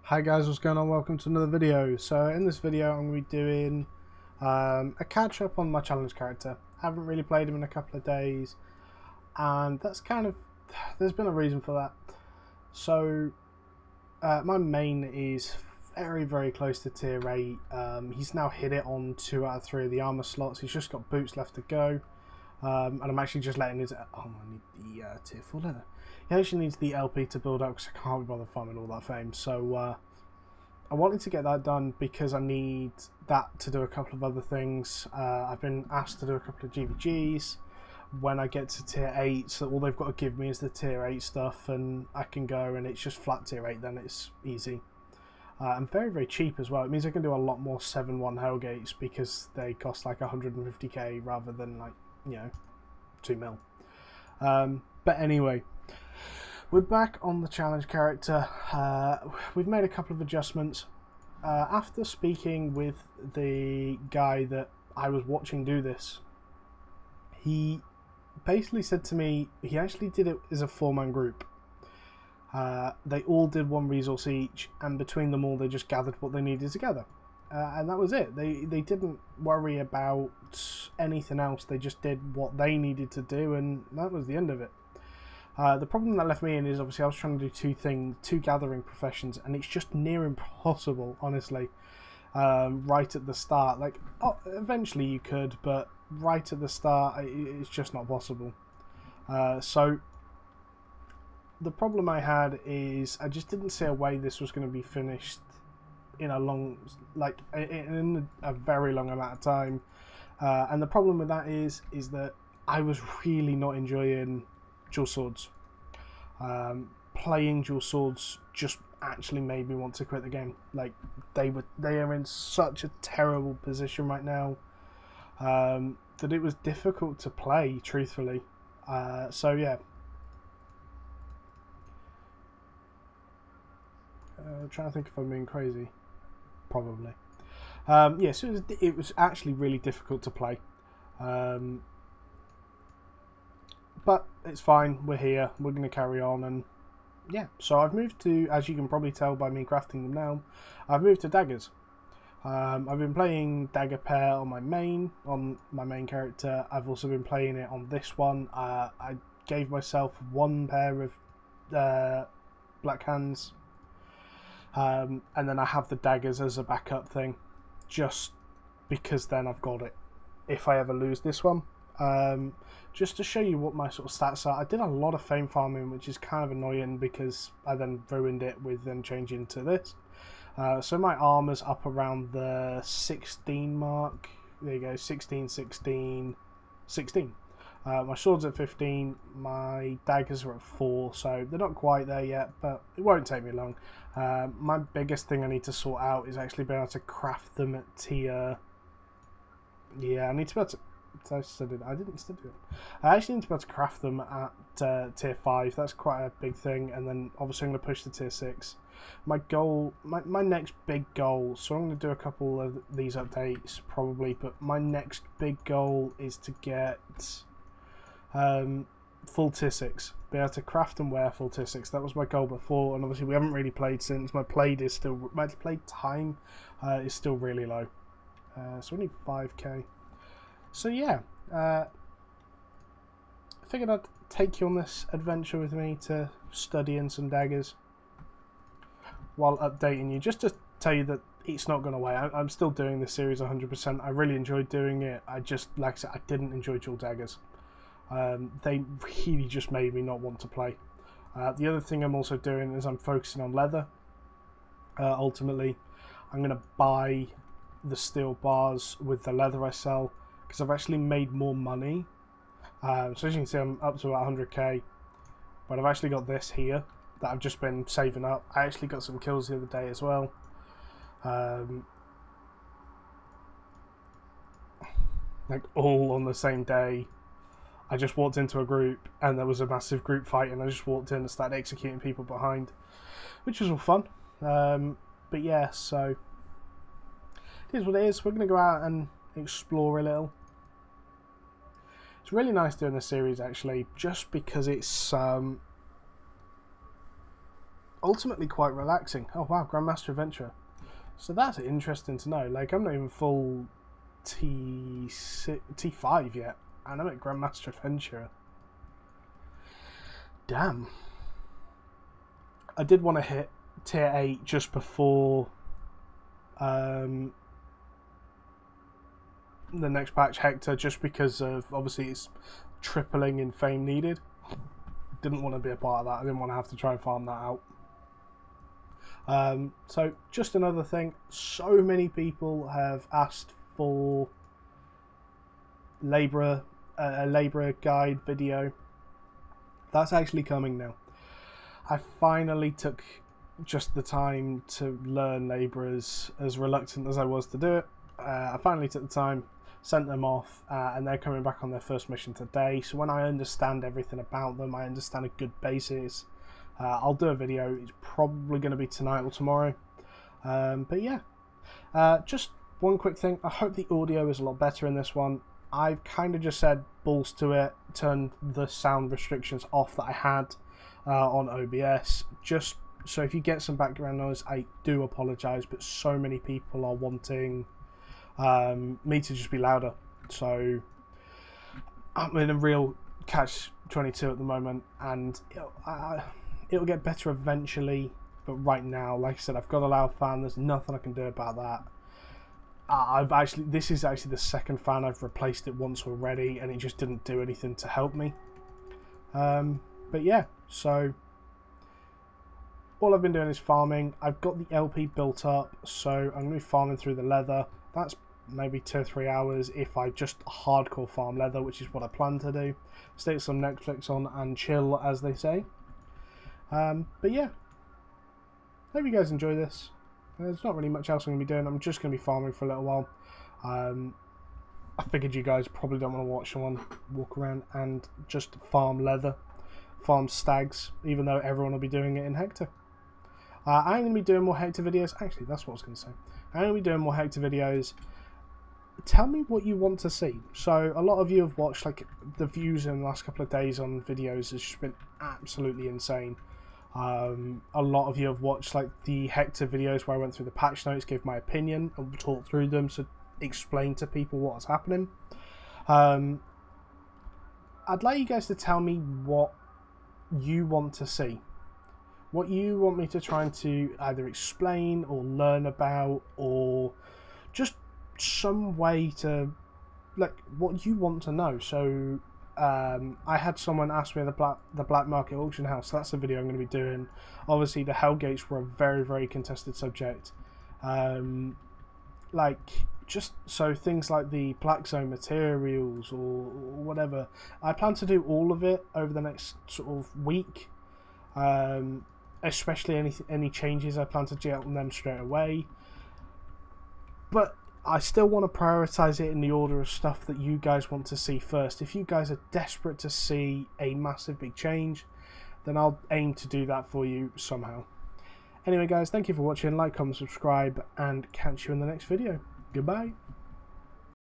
Hi guys, what's going on? Welcome to another video. So in this video I'm going to be doing a catch up on my challenge character. I haven't really played him in a couple of days, and that's there's been a reason for that. So my main is very close to tier 8. He's now hit it on 2 out of 3 of the armor slots. He's just got boots left to go. And I'm actually just letting his... Oh, I need the tier 4 leather. He actually needs the LP to build up because I can't be bothered farming all that fame. So I wanted to get that done because I need that to do a couple of other things. I've been asked to do a couple of GVGs when I get to tier 8. So all they've got to give me is the tier 8 stuff, and I can go and it's just flat tier 8. Then it's easy. And very cheap as well. It means I can do a lot more 7-1 Hellgates because they cost like 150k rather than like, you know, 2 mil. But anyway, we're back on the challenge character. We've made a couple of adjustments. After speaking with the guy that I was watching do this, he basically said to me he actually did it as a 4-man group. They all did 1 resource each, and between them all they just gathered what they needed together. And that was it. They didn't worry about anything else. They just did what they needed to do, and that was the end of it. The problem that left me in is obviously I was trying to do two gathering professions, and it's just near impossible, honestly. Right at the start, like eventually you could, but right at the start it's just not possible. So the problem I had is I just didn't see a way this was going to be finished in a very long amount of time, and the problem with that is that I was really not enjoying dual swords. Playing dual swords just actually made me want to quit the game. Like they are in such a terrible position right now that it was difficult to play, truthfully. So yeah. Trying to think if I'm being crazy. Probably. Yeah, so it was actually really difficult to play. But it's fine, we're here, we're going to carry on, and yeah. So I've moved to, as you can probably tell by me crafting them now, I've moved to daggers. I've been playing dagger pair on my main character. I've also been playing it on this one. I gave myself 1 pair of black hands. And then I have the daggers as a backup thing, just because then I've got it if I ever lose this one. Just to show you what my sort of stats are, I did a lot of fame farming, which is kind of annoying because I then ruined it with them changing to this. So my armor's up around the 16 mark. There you go, 16, 16, 16. My sword's at 15, my daggers are at 4, so they're not quite there yet, but it won't take me long. My biggest thing I need to sort out is actually being able to craft them at tier... Yeah, I need to be able to... I didn't study it. I actually need to be able to craft them at tier 5. That's quite a big thing, and then obviously I'm going to push to tier 6. My goal, my next big goal, so I'm going to do a couple of these updates probably, but my next big goal is to get... full tier 6, be able to craft and wear full tier 6. That was my goal before, and obviously we haven't really played since. My play time is still really low, so we need 5k. So yeah, I figured I'd take you on this adventure with me to study in some daggers while updating you, just to tell you that it's not gone away. I'm still doing this series 100%. I really enjoyed doing it. I just, like I said, I didn't enjoy dual daggers. They really just made me not want to play. The other thing I'm also doing is I'm focusing on leather. Ultimately, I'm going to buy the steel bars with the leather I sell, because I've actually made more money. So as you can see, I'm up to about 100k, but I've actually got this here that I've just been saving up. I actually got some kills the other day as well. Like all on the same day. I just walked into a group and there was a massive group fight, and I just walked in and started executing people behind, which was all fun. But yeah, so it is what it is. We're going to go out and explore a little. It's really nice doing this series actually, just because it's ultimately quite relaxing. Oh wow, Grandmaster Adventurer. So that's interesting to know. Like, I'm not even full T5 yet, and I'm at Grandmaster Adventurer. Damn. I did want to hit tier 8 just before the next patch, Hector, just because of, obviously, it's tripling in fame needed. Didn't want to be a part of that. I didn't want to have to try and farm that out. So just another thing, so many people have asked for a labourer guide video. That's actually coming now. I finally took just the time to learn labourers, as reluctant as I was to do it. I finally took the time, sent them off, and they're coming back on their first mission today. So when I understand everything about them, I understand a good basis, I'll do a video. It's probably going to be tonight or tomorrow. But yeah, just one quick thing. I hope the audio is a lot better in this one. I've kind of just said balls to it, turned the sound restrictions off that I had on OBS, just so if you get some background noise, I do apologise, but so many people are wanting me to just be louder. So I'm in a real catch-22 at the moment, and it'll get better eventually, but right now, like I said, I've got a loud fan. There's nothing I can do about that. This is actually the second fan. I've replaced it once already, and it just didn't do anything to help me. But yeah, so all I've been doing is farming. I've got the LP built up, so I'm going to be farming through the leather. That's maybe 2 or 3 hours if I just hardcore farm leather, which is what I plan to do. Stick some Netflix on and chill, as they say. But yeah, hope you guys enjoy this. There's not really much else I'm going to be doing. I'm just going to be farming for a little while. I figured you guys probably don't want to watch someone walk around and just farm leather, farm stags, even though everyone will be doing it in Hector. I'm going to be doing more Hector videos. Actually, that's what I was going to say. I'm going to be doing more Hector videos. Tell me what you want to see. So a lot of you have watched, like, the views in the last couple of days on videos has just been absolutely insane. A lot of you have watched, like, the Hector videos where I went through the patch notes, gave my opinion and talked through them, so explain to people what's happening. I'd like you guys to tell me what you want to see, what you want me to try and to either explain or learn about, or just some way to, like, what you want to know. So I had someone ask me at the black market auction house. So that's the video I'm going to be doing. Obviously the Hellgates were a very, very contested subject. Like, just so things like the Black Zone materials or whatever, I plan to do all of it over the next sort of week. Especially any changes, I plan to get on them straight away. But I still want to prioritise it in the order of stuff that you guys want to see first. If you guys are desperate to see a massive big change, then I'll aim to do that for you somehow. Anyway guys, thank you for watching. Like, comment, subscribe, and catch you in the next video. Goodbye.